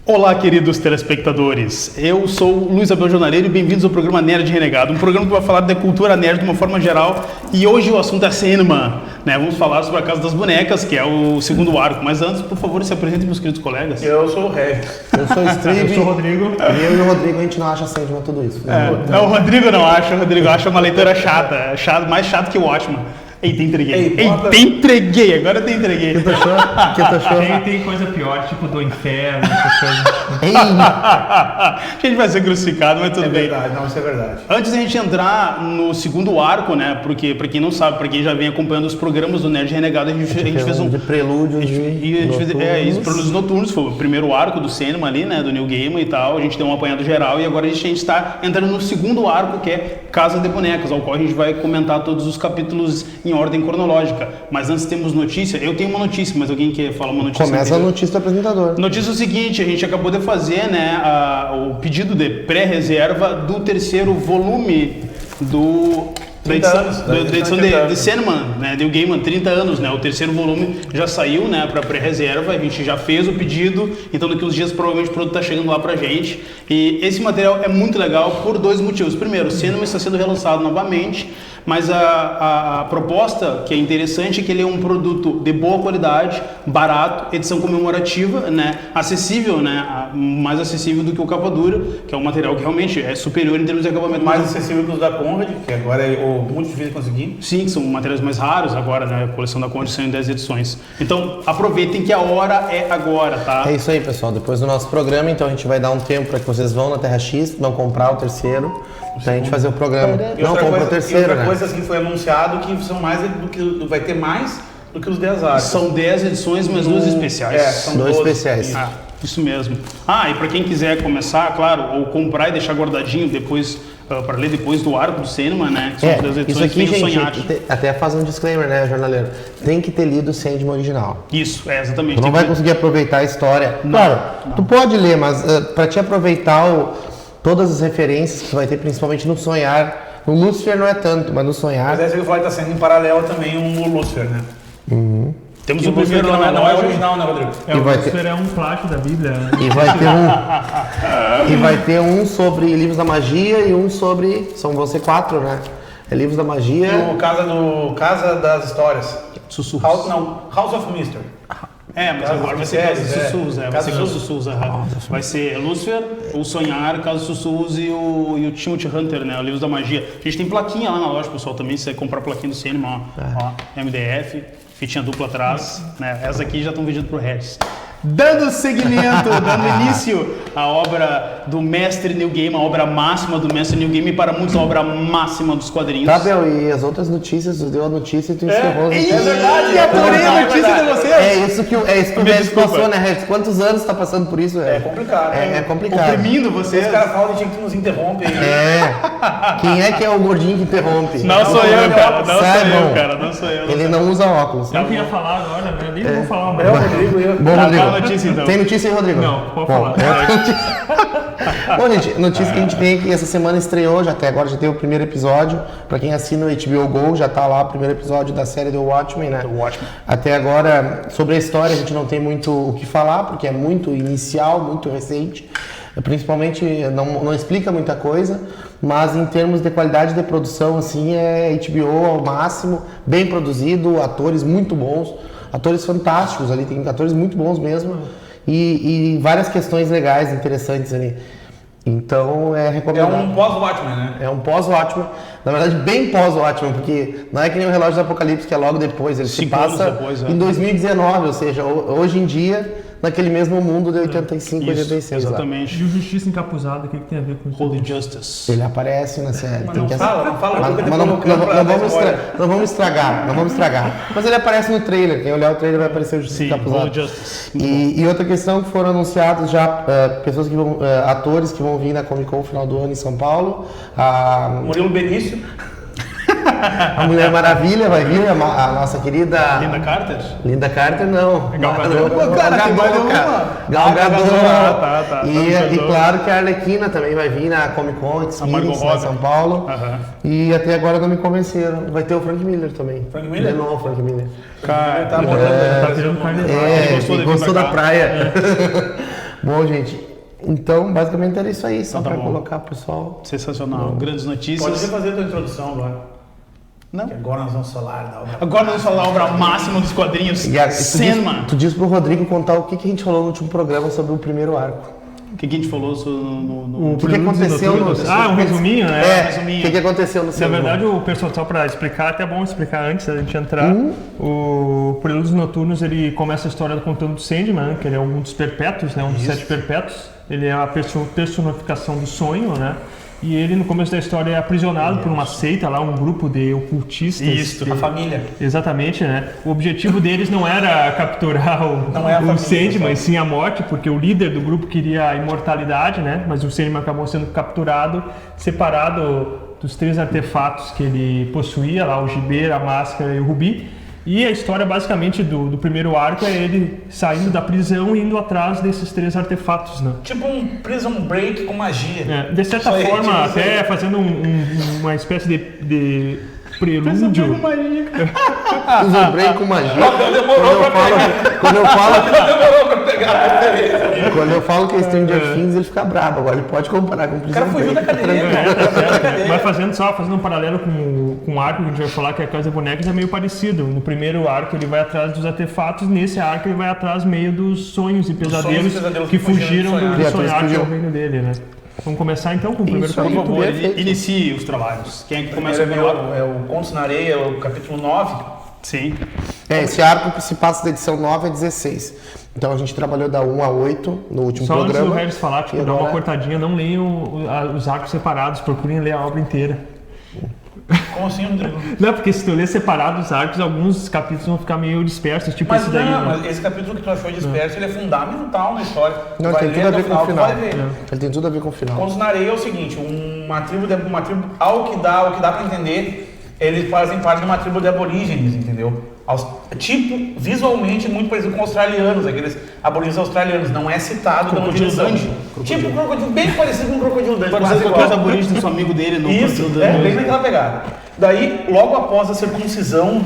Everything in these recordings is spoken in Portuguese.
Olá, queridos telespectadores. Eu sou o Luiz Abel Jornaleiro e bem-vindos ao programa Nerd Renegado, um programa que vai falar da cultura nerd de uma forma geral. E hoje o assunto é cinema, né? Vamos falar sobre a Casa das Bonecas, que é o segundo arco. Mas antes, por favor, se apresentem, meus queridos colegas. Eu sou o Regis. Eu sou o Steve. Eu sou o Rodrigo. E eu e o Rodrigo, a gente não acha Sandman tudo isso. Não, o Rodrigo não acha. O Rodrigo acha uma leitura chata. Mais chato que o Watchmen. Eita, entreguei. Entreguei. Agora eu te entreguei. O que tu achou? Tem coisa pior, tipo do inferno, essas coisas. A gente vai ser crucificado, mas tudo bem. Verdade, não, isso é verdade. Antes da gente entrar no segundo arco, né? Porque, pra quem não sabe, pra quem já vem acompanhando os programas do Nerd Renegado, a gente fez um... de prelúdio isso, prelúdios noturnos. Foi o primeiro arco do cinema ali, né? Do New Game e tal. A gente deu um apanhado geral e agora a gente está entrando no segundo arco, que é Casa de Bonecas, ao qual a gente vai comentar todos os capítulos em ordem cronológica. Mas antes temos notícia. Eu tenho uma notícia, mas alguém quer falar uma notícia? Começa a notícia do apresentador. Notícia é o seguinte, a gente acabou de fazer, né, o pedido de pré-reserva do terceiro volume da edição de Sandman, né, New Gaiman, 30 anos, né, o terceiro volume já saiu, né, para pré-reserva, a gente já fez o pedido, então daqui uns dias provavelmente o produto está chegando lá pra gente, e esse material é muito legal por dois motivos. Primeiro, o Sandman está sendo relançado novamente, mas a proposta que é interessante é que ele é um produto de boa qualidade, barato, edição comemorativa, né, acessível, né, mais acessível do que o capa dura, que é um material que realmente é superior em termos de acabamento. Mais acessível que os da Conrad, que agora é muito difícil de conseguir. Sim, são materiais mais raros agora, né, a coleção da Conrad são em 10 edições. Então, aproveitem que a hora é agora, tá? É isso aí, pessoal. Depois do nosso programa, então a gente vai dar um tempo para que vocês vão na Terra X, vão comprar o terceiro, pra gente fazer o programa. Não, compra o terceiro, outra né? coisa que foi anunciado que são mais do que vai ter mais do que os 10 arcos. São 10 edições, mas duas especiais. São dois 12. especiais. Isso mesmo. E para quem quiser começar, claro, ou comprar e deixar guardadinho depois, para ler depois do arco do cinema, né? São 3 edições, isso aqui, tem o Sonhar. gente, até faz um disclaimer, né, jornaleiro? Tem que ter lido o Sandman original. Isso, exatamente. Tu não vai conseguir aproveitar a história. Claro, tu pode ler, mas para te aproveitar todas as referências que tu vai ter, principalmente no Sonhar. No Lúcifer não é tanto, mas no Sonhar... Mas aí você vai falar que está sendo em paralelo também o Lúcifer, né? Uhum. Temos E o primeiro Lúcifer na não é loja. original, né, Rodrigo? O Lúcifer é um plágio da Bíblia. E vai ter um sobre livros da magia e um sobre... Vão ser 4, né? É livros da magia... E o Casa das Histórias. Sussurros. House of Mystery. Mas agora vai ser Casa dos Sussurros, vai ser Casa dos Sussurros, vai ser Lúcifer, o Sonhar, Casa dos Sussurros e o Timothy Hunter, né, o Livros da Magia. A gente tem plaquinha lá na loja, pessoal, também, se você comprar plaquinha do cinema, ó, MDF, fitinha dupla atrás, né, essas aqui já estão vendidas pro Regis. Dando seguimento, dando início à obra do mestre New Game, a obra máxima do mestre New Game, e para muitos a obra máxima dos quadrinhos. Tá, Bel, e as outras notícias, tu deu a notícia e tu encerrou. É verdade, adorei a notícia de vocês. É isso que o Regis passou, né, Regis? Quantos anos tá passando por isso? É complicado. É complicado. Oprimindo vocês. Os caras falam de que nos interrompe aí. Quem é que é o gordinho que interrompe? Não sou eu, cara. Não sou eu. Ele não usa óculos. Eu queria falar agora, né? Nem vou falar É o mais. Rodrigo e eu. Bom, Rodrigo. Notícia, então. Tem notícia aí, Rodrigo? Não, pode falar. Bom, gente, notícia que a gente tem é que essa semana estreou, até agora já tem o primeiro episódio. Pra quem assina o HBO Go, já tá lá o primeiro episódio da série The Watchmen, né? The Watchmen. Até agora, sobre a história, a gente não tem muito o que falar, porque é muito inicial, muito recente. Principalmente, não explica muita coisa, mas em termos de qualidade de produção, assim, é HBO ao máximo, bem produzido, atores muito bons, atores fantásticos ali, tem atores muito bons mesmo, e várias questões legais, interessantes ali. Então é recomendável. É um pós-Watchmen, né? É um pós-Watchmen, na verdade bem pós-Watchmen, porque não é que nem o Relógio do Apocalipse, que é logo depois, ele se 5 anos passa depois, em 2019, ou seja, hoje em dia, naquele mesmo mundo de 85, Isso, 86 exatamente. E o Justiça Encapuzada, o que tem a ver com isso? Holy Justice. Ele aparece na série. Mas não fala, Mas não vamos estragar. Mas ele aparece no trailer. Quem olhar o trailer vai aparecer o Justiça Sim, Encapuzado. Holy Justice. E outra questão que foram anunciados já pessoas que vão, atores que vão vir na Comic Con no final do ano em São Paulo. Murilo Benício. A Mulher Maravilha vai vir, a nossa querida... Linda Carter? Linda Carter, não. Gal Gadot. Gal Gadot. Tá. E claro que a Arlequina também vai vir na Comic Con Experience em São Paulo. E até agora não me convenceram. Vai ter o Frank Miller também. Frank Miller? De novo, Frank Miller. Cara, Tá morando. Tá virando carnaval. Gostou da praia. Bom, gente, então basicamente era isso aí, só Então tá para bom. colocar pro pessoal. Sensacional. Grandes Pode notícias. você fazer a tua introdução agora. Não. Que agora nós vamos falar da obra. Agora vamos falar a obra máxima dos quadrinhos. E Sandman. tu diz pro Rodrigo contar o que a gente falou no último programa sobre o primeiro arco. O que a gente falou no O que aconteceu no... Um resuminho, né? É, resuminho. o que aconteceu no Na segundo. verdade, o pessoal, só para explicar, até é bom explicar antes da gente entrar. O Prelúdios Noturnos, ele começa a história contando do Sandman, que ele é um dos perpétuos, né? Um dos 7 perpétuos. Ele é a personificação do sonho, né? E ele, no começo da história, é aprisionado por uma seita lá, um grupo de ocultistas. Isso, A família. Exatamente, né? O objetivo deles não era capturar Não é a o família, Sandman, pessoal. e sim a morte, porque o líder do grupo queria a imortalidade, né? Mas o Sandman acabou sendo capturado, separado dos 3 artefatos que ele possuía, lá o Gibeira, a Máscara e o Rubi. E a história, basicamente, do primeiro arco é ele saindo da prisão e indo atrás desses 3 artefatos, né? Tipo um Prison Break com magia. De certa Só ele, forma, tipo, até fazendo uma espécie de prelúdio. Lembrei com magia. Demorou pra pegar a referência. Quando eu falo que é Stranger Things, ele fica brabo. Agora ele pode comparar com o O cara fugiu da cadeia. Mas fazendo um paralelo com o arco que a gente vai falar, que é a Casa de Bonecas, é meio parecido. No primeiro arco ele vai atrás dos artefatos, nesse arco ele vai atrás meio dos sonhos e pesadelos, que fugiram do Criaturas sonhar que é o fugiram. reino dele, né? Vamos começar então com o primeiro Isso aí. capítulo. Por favor, Perfeito. inicie os trabalhos. Quem é que começa Primeiro o primeiro? é o Contos na Areia, o capítulo 9. Sim. Esse arco se passa da edição 9 a 16. Então a gente trabalhou da 1 a 8 no último Só antes do programa. Regis falar, tipo, E dá uma agora- cortadinha, não leiam os arcos separados, procurem ler a obra inteira. Como assim, Rodrigo? Não, porque se tu ler separado os arcos, alguns capítulos vão ficar meio dispersos, tipo Mas esse daí. não, né? mas esse capítulo que tu achou disperso, ele é fundamental na história. Não, Vai tem ler tudo a até ver com o tu final. vai ver. Ele tem tudo a ver com o final. Contos na Areia é o seguinte, uma tribo ao que dá pra entender, eles fazem parte de uma tribo de aborígenes, entendeu? Tipo, visualmente muito parecido com australianos, aqueles aborígenes australianos, não é citado de onde Crocodilo eles são. Dundee. Tipo um crocodilo, bem parecido com um crocodilo Dundee, Parece quase que igual. os aborígenes são amigo dele no Isso, Crocodilo é Dundee. bem naquela pegada. Daí, logo após a circuncisão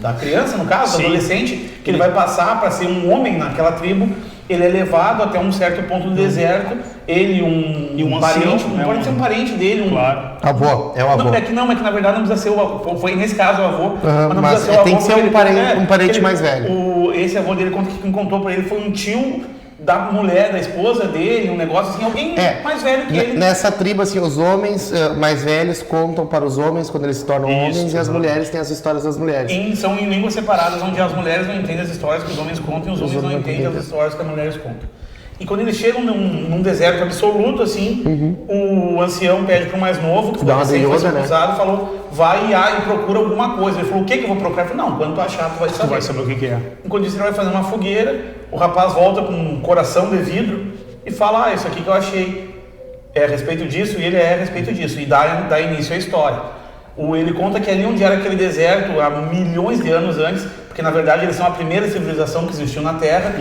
da criança, no caso, do Sim. adolescente, que ele vai passar para ser um homem naquela tribo, ele é levado até um certo ponto do deserto, ele E um parente, ancião, né, pode ser um parente dele, Claro. Avô, é o avô. Não, é que na verdade não precisa ser o avô, foi nesse caso o avô, não mas precisa ser o avô. tem que ser porque um parente- ele- um parente ele- mais velho. Esse avô dele conta que quem contou para ele foi um tio da mulher, da esposa dele, um negócio assim, alguém mais velho que ele. Nessa tribo, assim, os homens mais velhos contam para os homens quando eles se tornam Isso, homens e as exato. mulheres têm as histórias das mulheres. São em línguas separadas, onde as mulheres não entendem as histórias que os homens contam e os homens não homens não entendem as entendem. histórias que as mulheres contam. E quando eles chegam num deserto absoluto, assim, o ancião pede pro mais novo, que foi Dá uma recém foi deiota, né? circuncisado, falou, vai e procura alguma coisa. Ele falou, o que eu vou procurar? Ele falou, não, quando tu achar, tu vai Tu saber. vai saber o que é. Enquanto isso, ele vai fazer uma fogueira, o rapaz volta com um coração de vidro e fala, isso aqui que eu achei é a respeito disso, e ele é a respeito disso, e dá início à história. Ele conta que ali onde era aquele deserto, há milhões de anos antes, porque na verdade eles são a primeira civilização que existiu na Terra,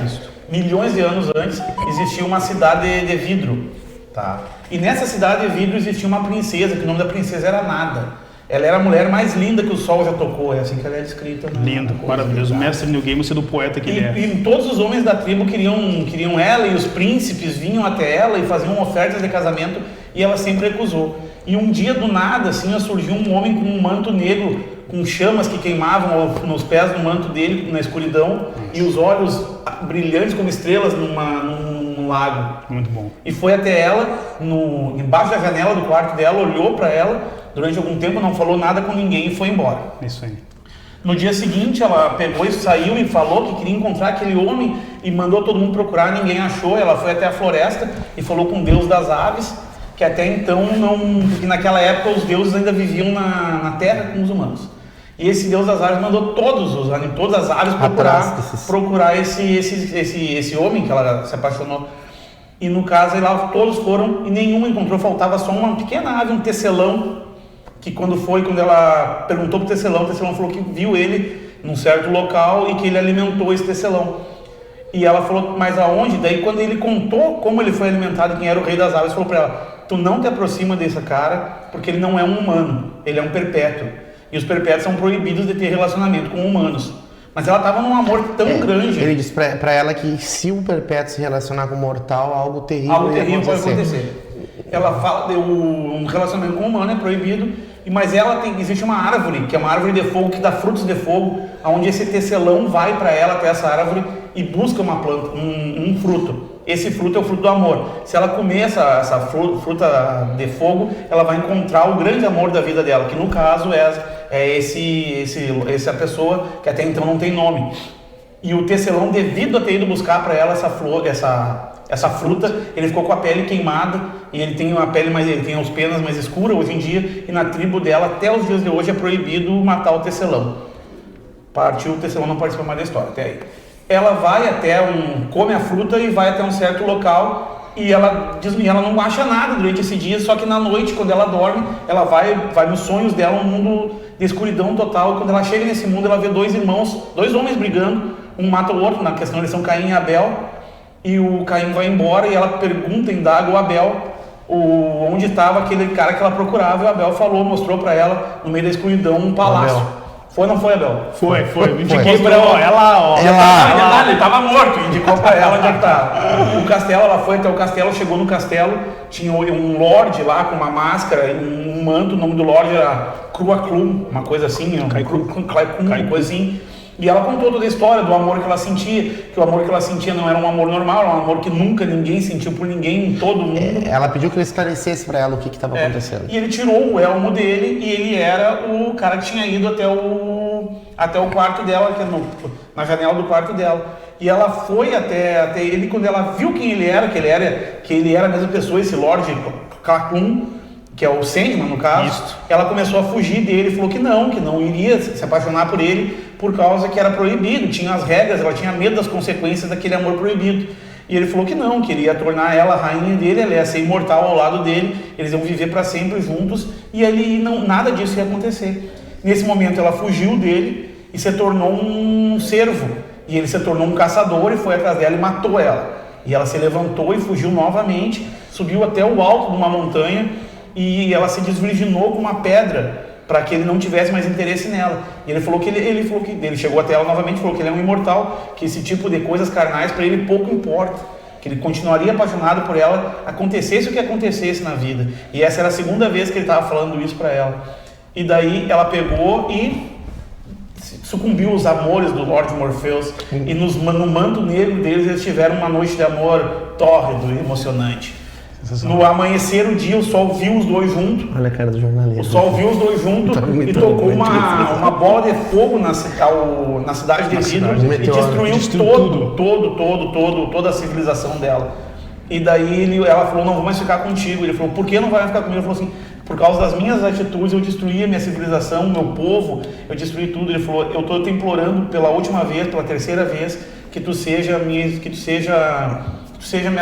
milhões de anos antes, existia uma cidade de vidro. Tá? E nessa cidade de vidro existia uma princesa, que o nome da princesa era Nada. Ela era a mulher mais linda que o sol já tocou, é assim que ela é descrita. Né? Lindo, maravilhoso. O mestre New Game sendo o poeta que ele é. E todos os homens da tribo queriam ela, e os príncipes vinham até ela e faziam ofertas de casamento, e ela sempre recusou. E um dia, do nada, assim, surgiu um homem com um manto negro, com chamas que queimavam nos pés do manto dele, na escuridão, e os olhos brilhantes como estrelas num lago. Muito bom. E foi até ela, embaixo da janela do quarto dela, olhou para ela, durante algum tempo não falou nada com ninguém e foi embora. Isso aí. No dia seguinte, ela pegou e saiu e falou que queria encontrar aquele homem e mandou todo mundo procurar, ninguém achou. Ela foi até a floresta e falou com o deus das aves, que até então porque naquela época os deuses ainda viviam na terra com os humanos. E esse deus das aves mandou todas as aves procurar esse homem que ela se apaixonou. E no caso, lá todos foram e nenhum encontrou, faltava só uma pequena ave, um tecelão, que quando ela perguntou pro tecelão, o tecelão falou que viu ele num certo local e que ele alimentou esse tecelão. E ela falou, mas aonde? Daí quando ele contou como ele foi alimentado, quem era o rei das aves, falou para ela, tu não te aproxima desse cara, porque ele não é um humano, ele é um perpétuo. E os perpétuos são proibidos de ter relacionamento com humanos. Mas ela tava num amor tão grande. Ele diz pra ela que se o Perpétuo se relacionar com o mortal, algo terrível Pode acontecer. Ela fala que um relacionamento com o humano é proibido, mas existe uma árvore, que é uma árvore de fogo, que dá frutos de fogo, onde esse tecelão vai para ela até essa árvore e busca uma planta, um fruto. Esse fruto é o fruto do amor. Se ela comer essa fruta de fogo, ela vai encontrar o grande amor da vida dela, que no caso é essa pessoa que até então não tem nome. E o tecelão, devido a ter ido buscar para ela essa fruta, ele ficou com a pele queimada e ele tem ele tem as penas mais escuras hoje em dia, e na tribo dela até os dias de hoje é proibido matar o tecelão. O tecelão não participa mais da história até aí. Ela vai come a fruta e vai até um certo local, e ela não acha nada durante esse dia, só que na noite, quando ela dorme, ela vai nos sonhos dela, um mundo de escuridão total. Quando ela chega nesse mundo, ela vê dois homens brigando, um mata o outro, na questão eles são Caim e Abel, e o Caim vai embora e ela indaga o Abel onde estava aquele cara que ela procurava, e o Abel mostrou para ela, no meio da escuridão, um palácio. Foi ou não foi, Abel? Foi. Indiquei pra ela, ele tava morto, indicou pra ela onde é que tá. O castelo, ela foi até o castelo, chegou no castelo, tinha um lorde lá com uma máscara e um manto, o nome do lorde era Cruaclum, uma coisa assim, uma coisa assim. E ela contou toda a história do amor que ela sentia, que o amor que ela sentia não era um amor normal, era um amor que nunca ninguém sentiu por ninguém, em todo mundo. Ela pediu que ele esclarecesse pra ela o que estava acontecendo. E ele tirou o elmo dele e ele era o cara que tinha ido até o quarto dela, na janela do quarto dela. E ela foi até ele, quando ela viu quem ele era, que ele era a mesma pessoa, esse Lorde Clacum, que é o Sandman no caso. Isso. Ela começou a fugir dele e falou que não iria se apaixonar por ele, por causa que era proibido, tinha as regras, ela tinha medo das consequências daquele amor proibido. E ele falou que ele ia tornar ela a rainha dele, ela ia ser imortal ao lado dele, eles iam viver para sempre juntos, e ali nada disso ia acontecer. Nesse momento ela fugiu dele e se tornou um servo, e ele se tornou um caçador e foi atrás dela e matou ela. E ela se levantou e fugiu novamente, subiu até o alto de uma montanha, e ela se desvirginou com uma pedra para que ele não tivesse mais interesse nela. E ele falou que ele chegou até ela novamente, falou que ele é um imortal, que esse tipo de coisas carnais para ele pouco importa, que ele continuaria apaixonado por ela, acontecesse o que acontecesse na vida. E essa era a segunda vez que ele estava falando isso para ela. E daí ela pegou e sucumbiu aos amores do Lorde Morpheus, e no manto negro deles eles tiveram uma noite de amor tórrido e emocionante. No amanhecer o dia, o sol viu os dois juntos. Olha a cara do jornalista. O sol viu os dois juntos e tocou uma bola de fogo na cidade de vidro e destruiu toda a civilização dela. E daí ela falou, não vou mais ficar contigo. Ele falou, por que não vai ficar comigo? Ele falou assim, por causa das minhas atitudes eu destruí a minha civilização, o meu povo, eu destruí tudo. Ele falou, eu estou te implorando pela última vez, pela terceira vez, que tu seja minha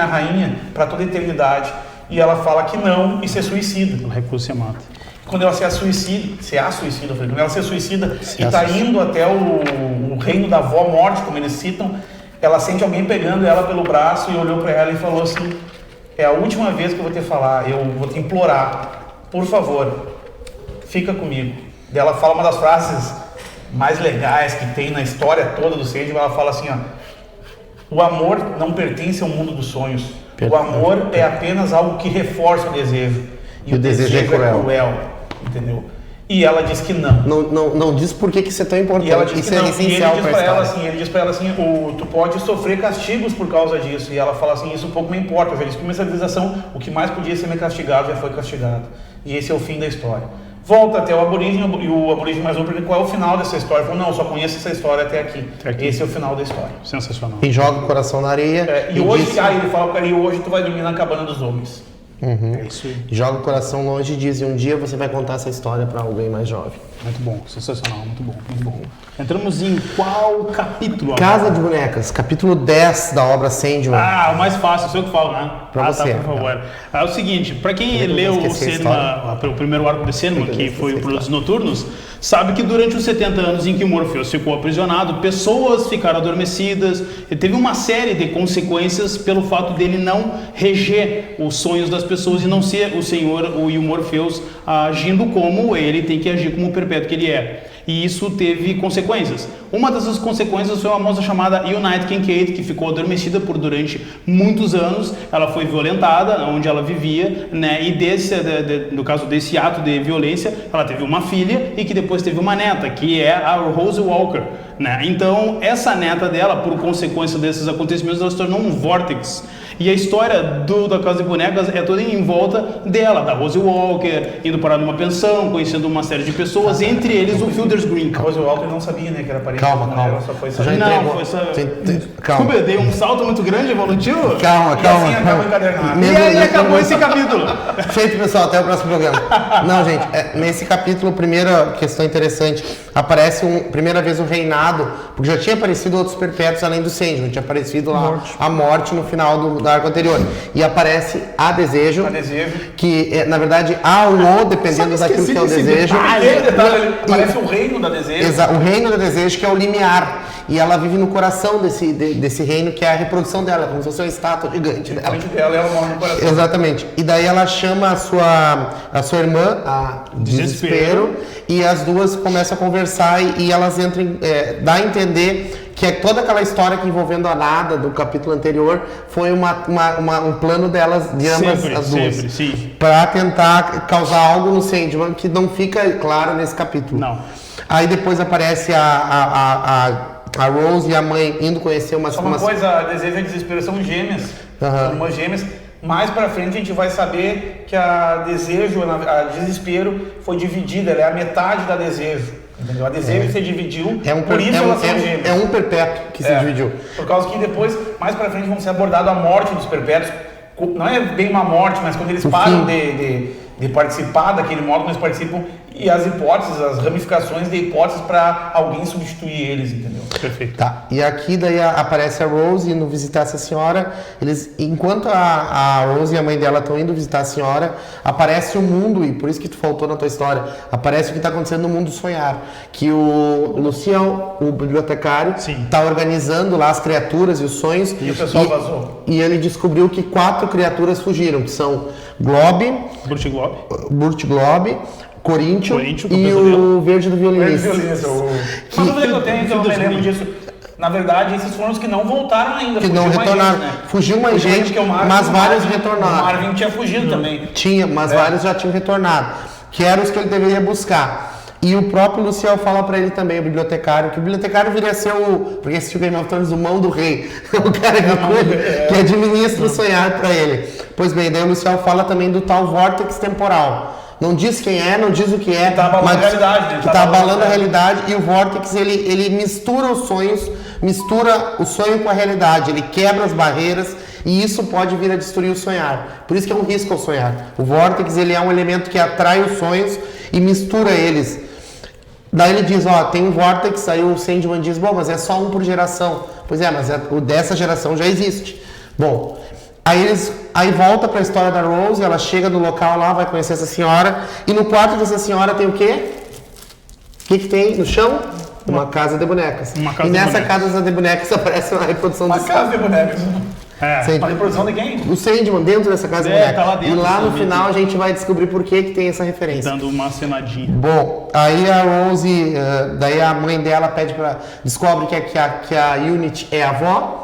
rainha para toda a eternidade. E ela fala que não e se suicida. O recurso se mata. Quando ela quando ela se suicida e está indo até o reino da avó morte, como eles citam, ela sente alguém pegando ela pelo braço e olhou para ela e falou assim, é a última vez que eu vou te falar, eu vou te implorar, por favor, fica comigo. E ela fala uma das frases mais legais que tem na história toda do Sandman. Ela fala assim, o amor não pertence ao mundo dos sonhos. O amor é apenas algo que reforça o desejo. E o desejo é cruel. Entendeu? E ela diz que não. Não diz por que isso é tão importante. E ela diz que não. Essencial Ele diz pra ela assim, tu pode sofrer castigos por causa disso. E ela fala assim, isso pouco me importa. Eu já descobri minha civilização, o que mais podia ser me castigado já foi castigado. E esse é o fim da história. Volta até o aborígene, e o aborígene mais um pergunta qual é o final dessa história. Ele falou, não, eu só conheço essa história até aqui. Esse é o final da história. Sensacional. E joga o coração na areia. E hoje, ele fala, e hoje tu vai dormir na cabana dos homens. É isso aí. Joga o coração longe e diz, e um dia você vai contar essa história para alguém mais jovem. Muito bom, sensacional, muito bom, muito bom. Entramos em qual capítulo? Casa de Bonecas, capítulo 10 da obra Sandman. O mais fácil, eu sei o que falo, né? Pra você. Tá, por favor. É o seguinte, para quem leu o Sandman, o primeiro arco de Sandman, que foi o Produtos Noturnos, sabe que durante os 70 anos em que o Morpheus ficou aprisionado, pessoas ficaram adormecidas, e teve uma série de consequências pelo fato dele não reger os sonhos das pessoas e não ser o Senhor e o Morpheus agindo como ele tem que agir, como o perpétuo que ele é. E isso teve consequências. Uma dessas consequências foi uma moça chamada Unite Kincaid, que ficou adormecida durante muitos anos. Ela foi violentada onde ela vivia, né? E no caso desse ato de violência, ela teve uma filha e que depois teve uma neta, que é a Rose Walker, né? Então, essa neta dela, por consequência desses acontecimentos, ela se tornou um vórtice. E a história da Casa de Bonecas é toda em volta dela, da Rose Walker, indo parar numa pensão, conhecendo uma série de pessoas, entre eles o Fielder's Green. A Rose Walker não sabia, né, que era parente. Calma. Ela só foi saber. Não, foi essa... Calma. Desculpa, eu dei um salto muito grande, evolutivo. Calma. E assim acabou o encadernado. E aí acabou esse capítulo. Feito, pessoal, até o próximo programa. Não, gente, nesse capítulo, primeira questão interessante, aparece primeira vez o reinado, porque já tinha aparecido outros perpétuos além do Sandman, tinha aparecido lá a morte no final do arco anterior. E aparece a Desejo, que na verdade há um O, dependendo daquilo que é o desejo. Aparece o reino da Desejo. O reino da Desejo, que é o limiar. E ela vive no coração desse reino, que é a reprodução dela, como se fosse uma estátua gigante dela. Ela morre no coração. Exatamente. E daí ela chama a sua irmã, a Desespero, e as duas começam a conversar e elas entram, dá a entender que toda aquela história que envolvendo a Nada do capítulo anterior foi um plano delas, de ambas as duas. Para tentar causar algo no Sandman que não fica claro nesse capítulo. Não. Aí depois aparece a Rose e a mãe indo conhecer umas... Só uma coisa, a Desejo e a Desespero são gêmeas. São irmãs gêmeas. Mais pra frente a gente vai saber que a Desejo, a Desespero, foi dividida. Ela é a metade da Desejo. Entendeu? A Desejo se dividiu, por isso elas são gêmeas. É um perpétuo que se dividiu. Por causa que depois, mais pra frente, vão ser abordados a morte dos perpétuos. Não é bem uma morte, mas quando eles param de participar daquele modo, eles participam, e as hipóteses, as ramificações de hipóteses para alguém substituir eles, entendeu? Perfeito. Tá. E aqui daí aparece a Rose indo visitar essa senhora. Enquanto a Rose e a mãe dela estão indo visitar a senhora, aparece o mundo, e por isso que tu faltou na tua história, aparece o que está acontecendo no mundo sonhar. Que o Lucião, o bibliotecário, está organizando lá as criaturas e os sonhos. E o pessoal vazou. E ele descobriu que 4 criaturas fugiram, que são Burt Globe, Corinthians e o Verde do Violinista. Uma dúvida que eu tenho, então eu me lembro disso. Na verdade, esses foram os que não voltaram ainda. Que não retornaram. Fugiu mais gente, mas vários retornaram. O Marvin tinha fugido também. Tinha, mas vários já tinham retornado. Que eram os que ele deveria buscar. E o próprio Luciel fala pra ele também, o bibliotecário, que o bibliotecário viria a ser porque assistiu Game of Thrones, o mão do rei. O cara que administra o sonhar pra ele. Pois bem, daí o Luciel fala também do tal vórtice temporal. Não diz quem é, não diz o que é. Que tá abalando a realidade. Que tá abalando a realidade. E o vórtice, ele mistura os sonhos, mistura o sonho com a realidade. Ele quebra as barreiras e isso pode vir a destruir o sonhar. Por isso que é um risco ao sonhar. O vórtice, ele é um elemento que atrai os sonhos e mistura eles. Daí ele diz, tem um vórtice, aí o Sandman diz, bom, mas é só um por geração. Pois é, mas o dessa geração já existe. Bom, aí volta para a história da Rose, ela chega no local lá, vai conhecer essa senhora, e no quarto dessa senhora tem o quê? O que tem no chão? Uma casa de bonecas. E nessa casa de bonecas aparece uma reprodução Uma casa de bonecas. Uma reprodução de quem? O Sandman, dentro dessa casa de bonecas. Tá lá dentro, e lá no final a gente vai descobrir por que tem essa referência. Dando uma cenadinha. Bom, aí a Rose, daí a mãe dela descobre que a Unity é a avó.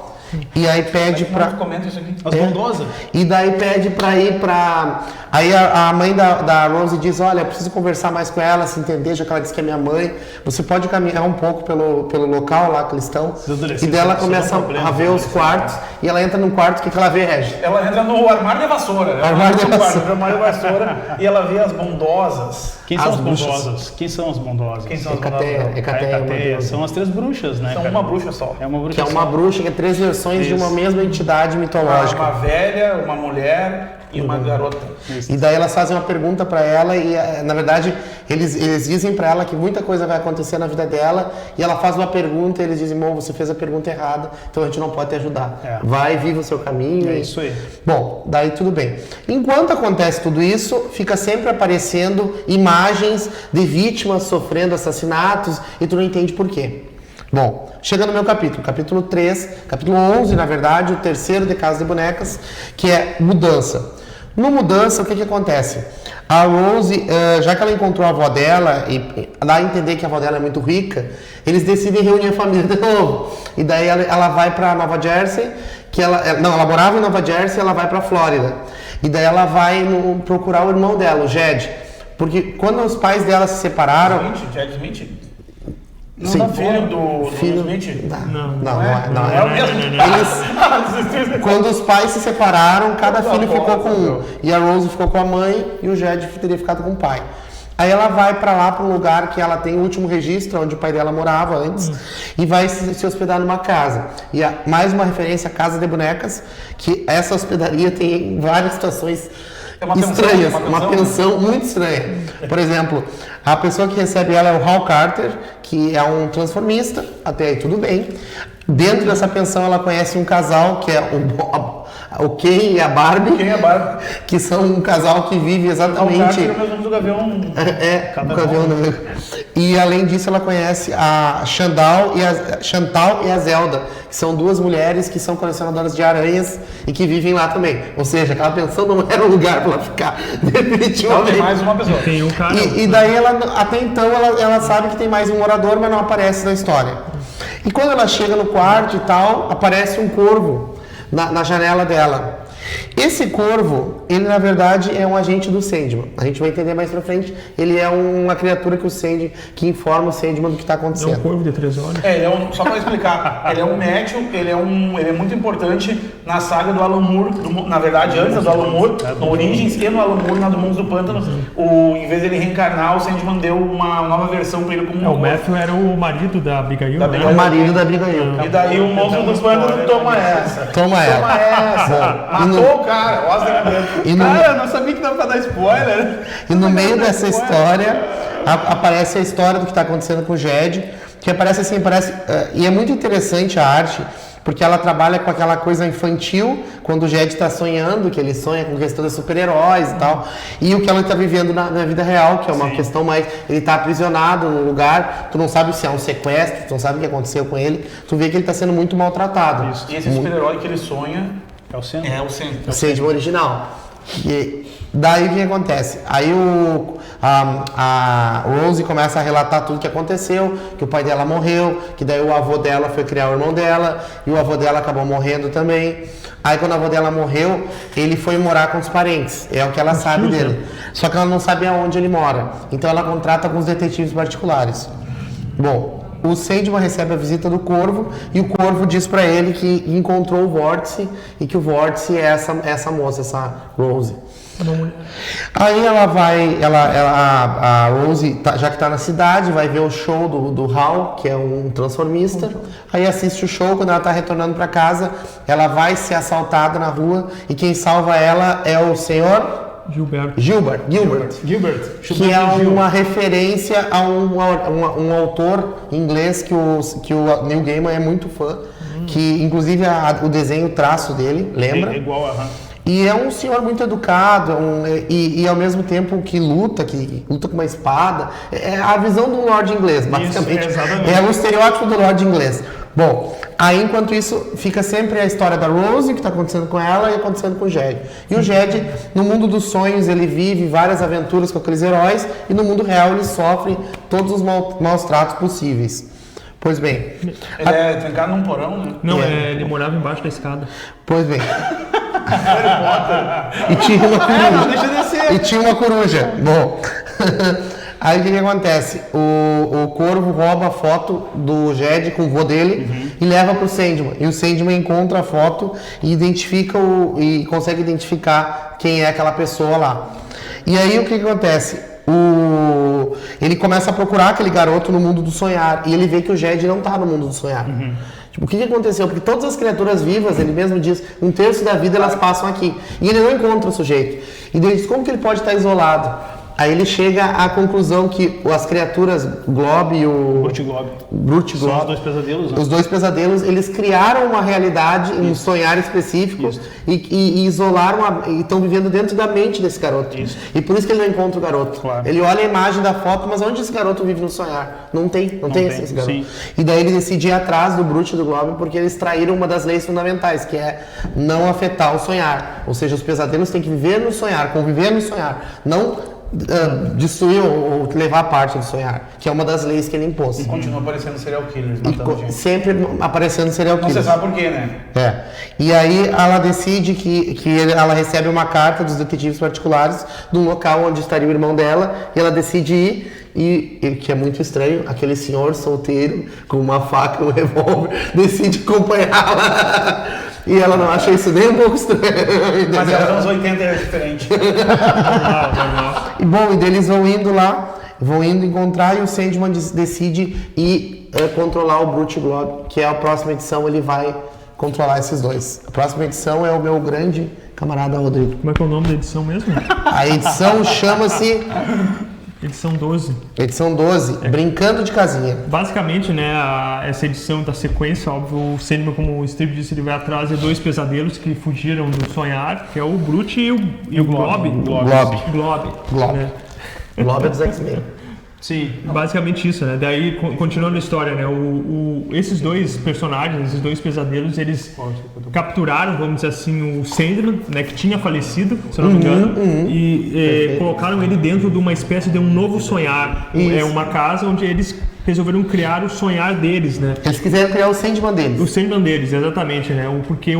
E aí pede pra... Comenta isso aqui. As bondosas. E daí pede pra ir pra... Aí a mãe da Rose diz, olha, eu preciso conversar mais com ela, se entender, já que ela disse que é minha mãe. Você pode caminhar um pouco pelo local lá que eles estão. E daí ela começa a ver os quartos. E ela entra num quarto, o que ela vê, Regi? Ela entra no armário de vassoura. Armário de vassoura. E ela vê as bondosas. Quem são as bondosas? Quem são as bondosas? Hecateia. São as 3 bruxas, né? São uma bruxa só. É uma bruxa que é uma bruxa, que é 3 versões de uma mesma entidade mitológica. Uma velha, uma mulher e uma garota. E daí elas fazem uma pergunta pra ela e, na verdade, eles dizem pra ela que muita coisa vai acontecer na vida dela e ela faz uma pergunta e eles dizem, você fez a pergunta errada, então a gente não pode te ajudar. Vai, viva o seu caminho. Isso aí. Bom, daí tudo bem. Enquanto acontece tudo isso, fica sempre aparecendo imagens de vítimas sofrendo assassinatos e tu não entende por quê. Bom, chega no meu capítulo 3, capítulo 11, na verdade, o terceiro de Casa de Bonecas, que é mudança. No Mudança, o que acontece? A Rose, já que ela encontrou a avó dela e dá a entender que a avó dela é muito rica, eles decidem reunir a família de novo. E daí ela vai para Nova Jersey, ela morava em Nova Jersey, ela vai para Flórida. E daí ela vai procurar o irmão dela, o Jed. Porque quando os pais dela se separaram... Jed Smith? Não, Sim. filho do Smith? Não é. É o mesmo. Quando os pais se separaram, cada filho ficou com um. E a Rose ficou com a mãe e o Jed teria ficado com o pai. Aí ela vai pra lá, pra um lugar que ela tem o último registro, onde o pai dela morava antes, e vai se hospedar numa casa. E mais uma referência à Casa de Bonecas, que essa hospedaria tem várias situações estranhas, uma pensão muito estranha. Por exemplo, a pessoa que recebe ela é o Hal Carter, que é um transformista, até aí tudo bem. Dentro dessa pensão ela conhece um casal que é o Ken e a Barbie, que são um casal que vive exatamente... O Carter é o mesmo do Gavião. O Gavião. E além disso ela conhece a Chantal e a Zelda, que são duas mulheres que são colecionadoras de aranhas e que vivem lá também. Ou seja, aquela pensão não era um lugar para ela ficar, definitivamente. Tem mais uma pessoa. Tem um cara. E daí até então ela sabe que tem mais um morador, mas não aparece na história. E quando ela chega no quarto e tal, aparece um corvo na janela dela. Esse corvo, ele na verdade é um agente do Sandman. A gente vai entender mais pra frente. Ele é uma criatura que informa o Sandman do que está É acontecendo. um corvo de 3 olhos. Só para explicar, ele é um médium, ele é muito importante na saga do Alan Moore, na verdade antes do Alan Moore, no Origins e no Alan Moore, na do Mundos do Pântano, em vez dele reencarnar, o Sandman deu uma nova versão para ele como O Matthew era o marido da Abigail, Da né? É o marido da Abigail. E daí o Monstro do Pântano toma essa. Toma essa. Matou o cara, E no, Cara, eu não sabia que dava pra dar spoiler. e no meio dessa história, aparece a história do que está acontecendo com o Jed, que aparece assim, e é muito interessante a arte, porque ela trabalha com aquela coisa infantil, quando o Jed está sonhando, que ele sonha com questão de super-heróis e tal, e o que ela está vivendo na vida real, que é uma questão mais... Ele está aprisionado num lugar, tu não sabe se é um sequestro, tu não sabe o que aconteceu com ele, tu vê que ele está sendo muito maltratado. E esse super-herói que ele sonha É o centro. é o Sandman. O Sandman original. E daí o que acontece? Aí a Rose começa a relatar tudo o que aconteceu, que o pai dela morreu, que daí o avô dela foi criar o irmão dela, e o avô dela acabou morrendo também. Aí quando o avô dela morreu, ele foi morar com os parentes, é o que ela sabe dele. Só que ela não sabe aonde ele mora, então ela contrata alguns detetives particulares. Bom, o Sandman recebe a visita do Corvo e o Corvo diz pra ele que encontrou o Vórtice e que o Vórtice é essa moça, essa Rose. Aí ela vai, a Rose, já que tá na cidade, vai ver o show do Hal, que é um transformista. Aí assiste o show, quando ela tá retornando pra casa, ela vai ser assaltada na rua e quem salva ela é o senhor... Gilbert, que é uma referência a um autor inglês que o Neil Gaiman é muito fã, que inclusive o desenho, o traço dele, lembra? É igual, E é um senhor muito educado, e ao mesmo tempo que luta com uma espada. É a visão do Lorde inglês, basicamente. Isso, exatamente. É o estereótipo do Lorde inglês. Bom, aí enquanto isso, fica sempre a história da Rose, o que está acontecendo com ela e acontecendo com o Jed. E o Jed, no mundo dos sonhos, ele vive várias aventuras com aqueles heróis, e no mundo real ele sofre todos os maus tratos possíveis. Pois bem. Ele é trancado num porão, né? Não, ele morava embaixo da escada. Pois bem. E tinha uma coruja. Deixa eu descer. E tinha uma coruja. Bom. Aí o que acontece? O Corvo rouba a foto do Jed com o vô dele e leva pro Sandman. E o Sandman encontra a foto e e consegue identificar quem é aquela pessoa lá. E aí o que acontece? Ele começa a procurar aquele garoto no mundo do sonhar e ele vê que o Jed não tá no mundo do sonhar. Tipo, o que aconteceu? Porque todas as criaturas vivas, ele mesmo diz, 1/3 da vida elas passam aqui. E ele não encontra o sujeito. E ele diz, como que ele pode estar isolado? Aí ele chega à conclusão que as criaturas Glob e o Brute Glob. São os Glob, dois pesadelos, né? os dois pesadelos, eles criaram uma realidade, um sonhar específico e isolaram, e estão vivendo dentro da mente desse garoto. Isso. E por isso que ele não encontra o garoto. Claro. Ele olha a imagem da foto, mas onde esse garoto vive no sonhar? Não tem esse garoto. Sim. E daí ele decide ir atrás do Brute e do Glob porque eles traíram uma das leis fundamentais, que é não afetar o sonhar. Ou seja, os pesadelos têm que viver no sonhar, conviver no sonhar. Não destruir ou levar parte do sonhar, que é uma das leis que ele impôs. Continua aparecendo serial killers, matando gente. Sempre aparecendo serial Não killers. você sabe por quê, né? E aí ela decide que ela recebe uma carta dos detetives particulares de um local onde estaria o irmão dela, e ela decide ir, e que é muito estranho, aquele senhor solteiro com uma faca e um revólver decide acompanhá-la. E ela não acha isso nem um pouco estranho. Mas era anos 80 era diferente. E bom, e eles vão indo lá, vão indo encontrar, e o Sandman decide ir controlar o Brute Glob, que é a próxima edição, ele vai controlar esses dois. A próxima edição é o meu grande camarada Rodrigo. Como é que é o nome da edição mesmo? A edição chama-se... Edição 12. Edição 12, Brincando de Casinha. Basicamente, né, essa edição da sequência, óbvio, o Sandman, como o Steve disse, ele vai atrás de dois pesadelos que fugiram do sonhar, que é o Brute e o Glob. Glob. Né? Glob é dos X-Men. Sim. Basicamente isso, né? Daí, continuando a história, né? Esses dois personagens, esses dois pesadelos, eles capturaram, vamos dizer assim, o Sandman, né? Que tinha falecido, se eu não me engano, e colocaram ele dentro de uma espécie de um novo sonhar. Isso. É uma casa onde eles resolveram criar o sonhar deles, né? Eles quiseram criar o Sandman deles. O Sandman deles, exatamente, né? Porque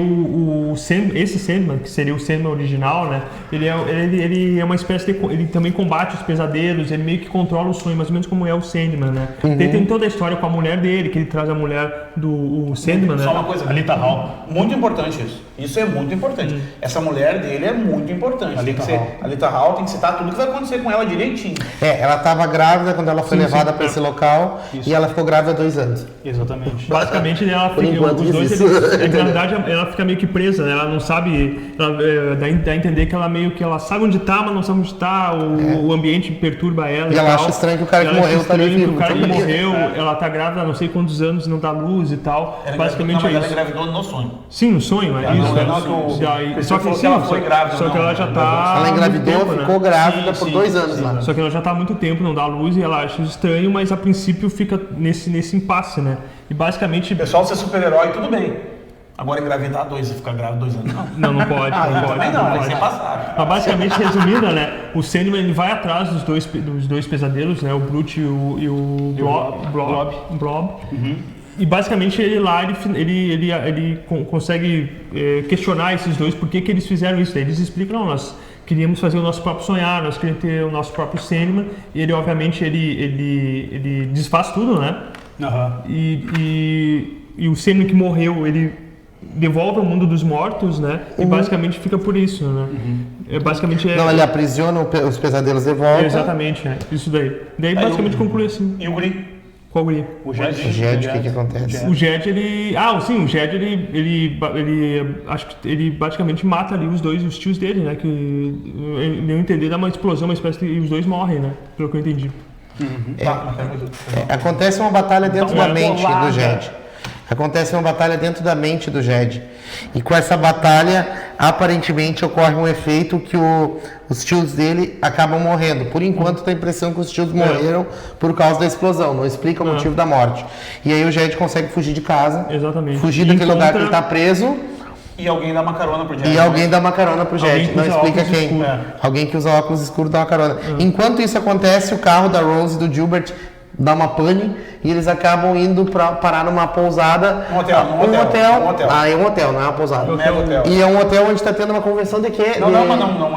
esse Sandman, que seria o Sandman original, né? Ele é uma espécie de... Ele também combate os pesadelos, ele meio que controla o sonho, mais ou menos como é o Sandman, né? Tem toda a história com a mulher dele, que ele traz a mulher do Sandman, né? Só uma coisa, Alita Hall. Muito importante isso. Isso é muito importante. Essa mulher dele é muito importante. Alita Hall tem que citar tudo que vai acontecer com ela direitinho. Ela estava grávida quando ela foi levada para esse local. Isso. E ela ficou grávida há 2 anos. Exatamente. Basicamente, ela Por fica, enquanto os dois, existe. na verdade, ela fica meio que presa, né? Ela não sabe, dá a entender que ela meio que ela sabe onde tá, mas não sabe onde tá, o ambiente perturba ela. E ela acha estranho que o cara que morreu tá ali vivo. O cara que morreu, ela tá grávida há não sei quantos anos, não dá luz e tal. Basicamente é ela isso. engravidou no sonho. Sim, no sonho, é isso. Só que ela foi grávida. Só que ela já tá. Ela engravidou, há muito tempo, ficou né? grávida por 2 anos lá. Só que ela já tá há muito tempo, não dá luz e ela acha estranho, mas a princípio fica nesse impasse, né? E basicamente. Pessoal, ser super-herói, tudo bem. Agora engravidar 2 e ficar grávida 2 anos. Não. Não pode. Também não, vai ser passado. Mas basicamente, resumindo, né? O Sandman ele vai atrás dos dois pesadelos, né? O Brute e o Blob. E basicamente ele lá ele consegue questionar esses dois por que eles fizeram isso. Eles explicam, não, nós queríamos fazer o nosso próprio sonhar, nós queríamos ter o nosso próprio Sandman. E ele obviamente ele desfaz tudo, né? E o Sandman que morreu, ele devolve ao mundo dos mortos, né? E basicamente fica por isso, né? Não, ele aprisiona os pesadelos de volta. Exatamente, isso daí. Daí basicamente conclui assim. E o guri? Qual guri? O Jed, o que acontece? O Jed, o Jed, ele acho que ele basicamente mata ali os tios dele, né? Que eu entender, dá uma explosão, uma espécie de... E os dois morrem, né? Pelo que eu entendi. Acontece uma batalha dentro da mente do Jed. Acontece uma batalha dentro da mente do Jed. E com essa batalha, aparentemente, ocorre um efeito que os tios dele acabam morrendo. Por enquanto, tem a impressão que os tios morreram por causa da explosão. Não explica o motivo da morte. E aí o Jed consegue fugir de casa. Exatamente. Fugir daquele lugar que ele está preso. E alguém dá uma carona pro Jed. E alguém dá uma carona pro Jed. Não explica quem. Alguém que usa óculos escuros dá uma carona. Enquanto isso acontece, o carro da Rose e do Gilbert dá uma pane e eles acabam indo parar numa pousada. Um hotel. Ah, é um hotel, não é uma pousada. Não é hotel. E é um hotel onde está tendo uma convenção de quê? Não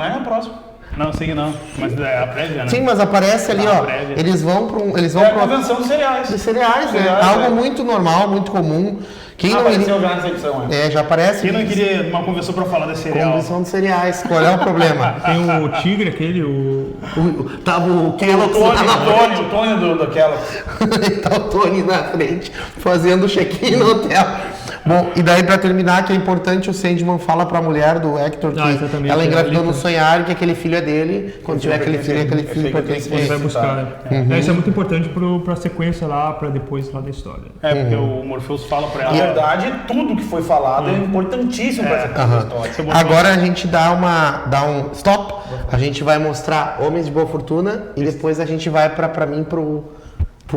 é próximo. Não, sei que não. Mas é a prévia, né? Sim, mas aparece ali, ó. Eles vão para a convenção de cereais. De cereais, né? Algo muito normal, muito comum. Quem não apareceu já nessa edição, já aparece. Quem não queria uma convenção para falar de cereal? Convenção de cereais. Qual é o problema? Tem o tigre, aquele, Tava o Kellogg's o Tony do Kellogg's. Tá o Tony na frente, fazendo check-in no hotel. Bom, e daí pra terminar, que é importante, o Sandman fala pra mulher do Hector que exatamente, ela engravidou ali, no sonhar, que aquele filho é dele, quando tiver aquele filho pertence a Ele ele. vai buscar. Isso é muito importante pra sequência lá, pra depois lá da história. Porque o Morpheus fala pra Na ela. verdade, tudo que foi falado é importantíssimo para essa história. Agora a gente dá um stop, a gente vai mostrar Homens de Boa Fortuna e depois a gente vai pra mim pro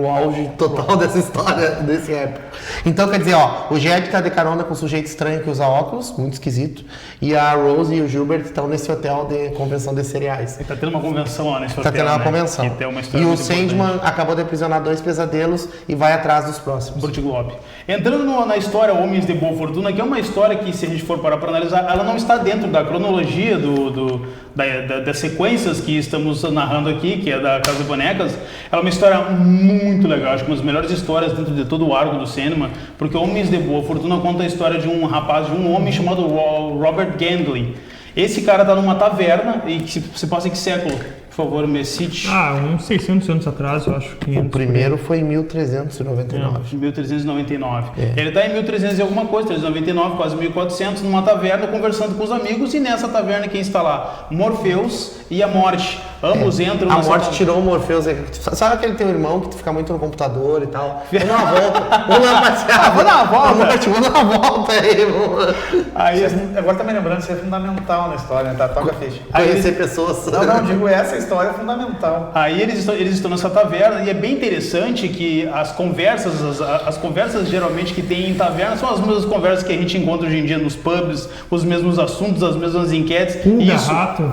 auge total dessa história, desse rap. Então, quer dizer, o Jack tá de carona com um sujeito estranho que usa óculos, muito esquisito, e a Rose e o Gilbert estão nesse hotel de convenção de cereais. Tá tendo uma convenção lá nesse hotel, Tá tendo uma convenção. Que tem uma história E o muito Sandman importante. acabou de aprisionar 2 pesadelos e vai atrás dos próximos. Burt Globe. Entrando na história Homens de Boa Fortuna, que é uma história que, se a gente for parar para analisar, ela não está dentro da cronologia das sequências que estamos narrando aqui, que é da Casa de Bonecas. Ela é uma história muito legal, acho que uma das melhores histórias dentro de todo o arco do cinema, porque Homens de Boa Fortuna conta a história de um rapaz, de um homem chamado Robert Gendley. Esse cara tá numa taverna, e que se passa em que século? Por favor, me cite. Uns 600 anos atrás, eu acho. 500, O primeiro foi em 1399. 1399. Ele está em 1300 e alguma coisa, 399, quase 1400, numa taverna conversando com os amigos, e nessa taverna quem está lá? Morpheus e a Morte. Ambos entram A nessa Morte taverna. tirou o Morpheus. Sabe aquele teu irmão que tu fica muito no computador e tal? Vamos dar uma volta. Vamos lá passear. Vamos dar uma volta. Morte, vamos dar uma volta aí. Vamos Aí, Agora tá me lembrando, isso é fundamental na história, né? Toca a ficha. conhecer pessoas. Não, digo, essa história é fundamental. Aí eles estão nessa taverna, e é bem interessante que as conversas geralmente que tem em taverna são as mesmas conversas que a gente encontra hoje em dia nos pubs, os mesmos assuntos, as mesmas enquetes. Pulga, rato.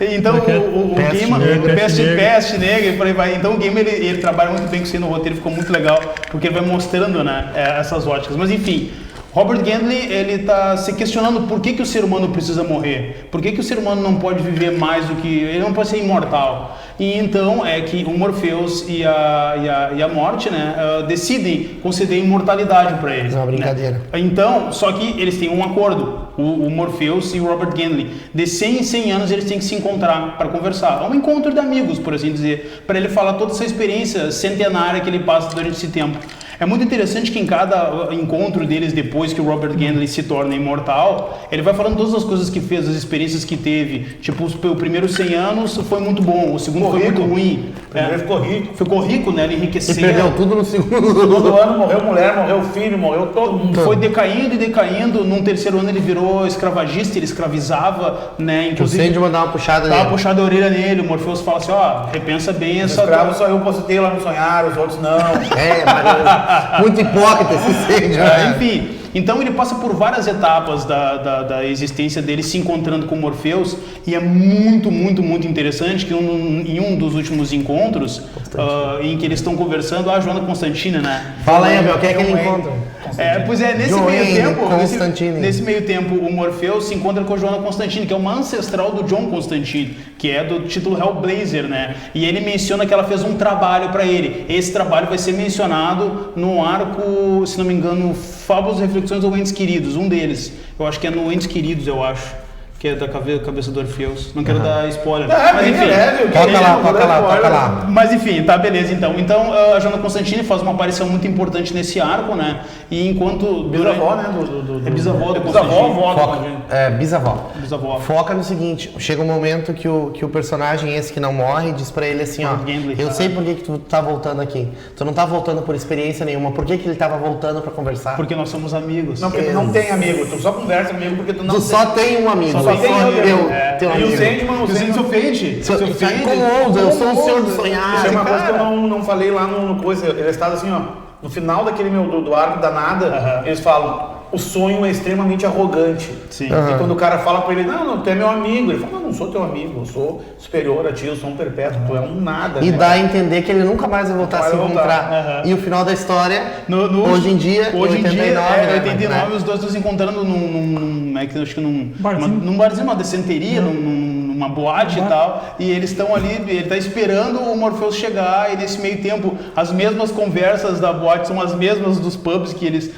Então o Peste game, negra. peste negra e por aí vai. Então o game ele trabalha muito bem com isso no roteiro, ficou muito legal, porque ele vai mostrando, né, essas óticas. Mas enfim, Robert Gendley, ele está se questionando por que o ser humano precisa morrer, por que o ser humano não pode viver mais do que... ele não pode ser imortal. E então é que o Morpheus e a Morte, né, decidem conceder imortalidade para eles. É uma brincadeira. Né? Então, só que eles têm um acordo, o Morpheus e o Robert Gendley. De 100 em 100 anos eles têm que se encontrar para conversar. É um encontro de amigos, por assim dizer, para ele falar toda essa experiência centenária que ele passa durante esse tempo. É muito interessante que em cada encontro deles, depois que o Robert Gendley se torna imortal, ele vai falando todas as coisas que fez, as experiências que teve. Tipo, o primeiro 100 anos foi muito bom, o segundo foi muito ruim. Primeiro ficou rico. Ficou rico, né? Ele E enriqueceu. perdeu tudo no segundo. Todo ano morreu mulher, morreu filho, morreu todo mundo. Foi decaindo e decaindo. Num terceiro ano ele virou escravagista, ele escravizava, né? O Inclusive, Sandman dá uma puxada dava nele. puxada a orelha nele. O Morpheus fala assim, repensa bem essa... Escravo só eu postei lá no Sonhar, os outros não. Mas muito hipócrita esse Sandman. Enfim, então ele passa por várias etapas da existência dele se encontrando com Morpheus, e é muito, muito, muito interessante que em um dos últimos encontros, em que eles estão conversando, a Joana Constantine, né? Fala aí, Abel, quem é que ele encontra? Pois é, nesse Joanne meio tempo, Constantine. nesse meio tempo, o Morpheus se encontra com a Joana Constantine, que é uma ancestral do John Constantine, que é do título Hellblazer, né? E ele menciona que ela fez um trabalho para ele. Esse trabalho vai ser mencionado no arco, se não me engano, Fábulas e Reflexões ou Entes Queridos, um deles. Eu acho que é no Entes Queridos, eu acho. Que é da cabeça do Orfeus. Não quero dar spoiler. Mas enfim, Toca lá. Mas enfim, tá, beleza então. Então a Joana Constantine faz uma aparição muito importante nesse arco, né? E enquanto... Bisavó, né? É bisavó do Bisavó, Constantine. avó. Bisavó. Bisavó. Foca no seguinte, chega um momento que o personagem esse que não morre diz pra ele assim, ó, Gendley, eu tá. sei por que tu tá voltando aqui. Tu não tá voltando por experiência nenhuma. Por que ele tava voltando pra conversar? Porque nós somos amigos. Não, porque tu não tem amigo, tu só conversa comigo porque tu não Tu só tem um amigo. Só tem eu. teu E amigo. o Sandman, Se ofende. Se ofende. Como ousa, eu sou o senhor do sonhar. Isso é uma coisa que eu cara. não falei lá no coisa. Ele estava assim, ó. No final daquele do arco da nada, eles falam: o sonho é extremamente arrogante. Sim. E quando o cara fala pra ele: não, tu é meu amigo. Ele fala: não sou teu amigo, eu sou superior a ti, eu sou um perpétuo, tu é um nada. E né? dá a entender que ele nunca mais vai voltar a se Vai voltar. encontrar. E o final da história, hoje em dia, Hoje em dia, 89, né? os dois estão se encontrando num Barzinho. num barzinho, uma descenteria, num uma boate e tal, e eles estão ali, ele tá esperando o Morpheus chegar, e nesse meio tempo as mesmas conversas da boate são as mesmas dos pubs que eles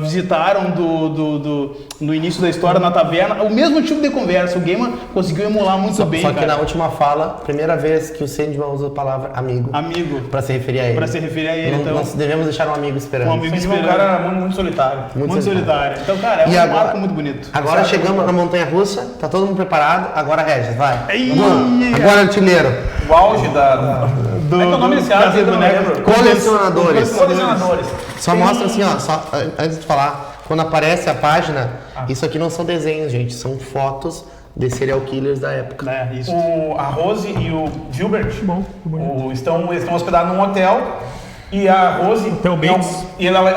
visitaram no início da história na taverna, o mesmo tipo de conversa. O Gaiman conseguiu emular muito bem, Só que cara. na última fala, primeira vez que o Sandman usa a palavra amigo. Pra se referir a ele. Pra se referir a ele, então. Nós devemos deixar um amigo esperando. Um amigo É um cara muito solitário. muito solitário. Então, cara, E é um agora- marco muito bonito. Agora chegamos na Montanha Russa, tá todo mundo preparado, agora Regis, vai. Ih, Agora artilheiro. O auge como é que é o nome desse Casa arte? de Eu não Bonecos. lembro. Colecionadores. Colecionadores. Só mostra assim, ó, antes de falar, quando aparece a página, isso aqui não são desenhos, gente, são fotos de serial killers da época. É, isso. A Rose e o Gilbert bom, que bonito. estão hospedados num hotel e a Rose Hotel Bates.